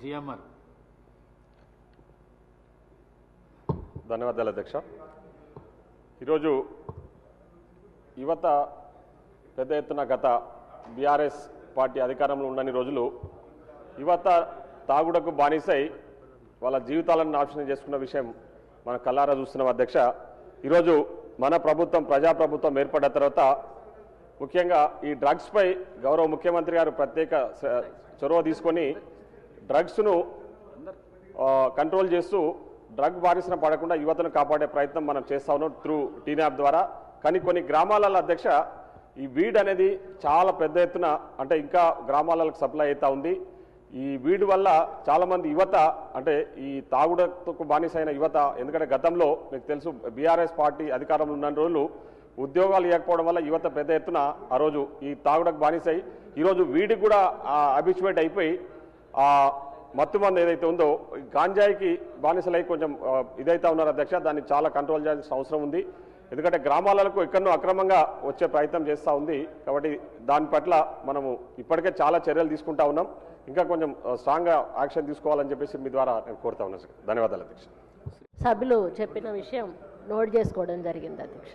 GMR. ధన్యవాదాలు అధ్యక్ష. ఈరోజు యువత పెద్ద ఎత్తున గత బీఆర్ఎస్ పార్టీ అధికారంలో ఉండని రోజులు యువత తాగుడకు బానిసై వాళ్ళ జీవితాలను నాశనం చేసుకున్న విషయం మన కళ్ళారా చూస్తున్నాం అధ్యక్ష. ఈరోజు మన ప్రభుత్వం ప్రజాప్రభుత్వం ఏర్పడిన తర్వాత ముఖ్యంగా ఈ డ్రగ్స్పై గౌరవ ముఖ్యమంత్రి గారు ప్రత్యేక చొరవ తీసుకొని డ్రగ్స్ను కంట్రోల్ చేస్తూ డ్రగ్ బారిన పడకుండా యువతను కాపాడే ప్రయత్నం మనం చేస్తా ఉన్నాం త్రూ టీనాప్ ద్వారా. కానీ కొన్ని గ్రామాలలో అధ్యక్ష ఈ వీడ్ అనేది చాలా పెద్ద ఎత్తున అంటే ఇంకా గ్రామాలకు సప్లై అవుతా ఉంది. ఈ వీడ్ వల్ల చాలామంది యువత అంటే ఈ తాగుడుకు బానిసైన యువత, ఎందుకంటే గతంలో మీకు తెలుసు బీఆర్ఎస్ పార్టీ అధికారంలో ఉన్న రోజులు ఉద్యోగాలు ఇవ్వకపోవడం వల్ల యువత పెద్ద ఎత్తున ఆ రోజు ఈ తాగుడుకు బానిసై ఈరోజు వీడికి కూడా అబిచ్యువేట్ అయిపోయి మత్తు మందు ఏదైతే ఉందో గాంజాయికి బానిసలై కొంచెం ఇదైతే ఉన్నారు అధ్యక్ష. దాన్ని చాలా కంట్రోల్ చేయాల్సిన అవసరం ఉంది. ఎందుకంటే గ్రామాలకు ఎక్కడో అక్రమంగా వచ్చే ప్రయత్నం చేస్తూ ఉంది. కాబట్టి దాని పట్ల మనము ఇప్పటికే చాలా చర్యలు తీసుకుంటా ఉన్నాం. ఇంకా కొంచెం స్ట్రాంగ్గా యాక్షన్ తీసుకోవాలని చెప్పేసి మీ ద్వారా నేను కోరుతా ఉన్నాను. ధన్యవాదాలు అధ్యక్ష. సభ్యులు చెప్పిన విషయం నోట్ చేసుకోవడం జరిగింది అధ్యక్ష.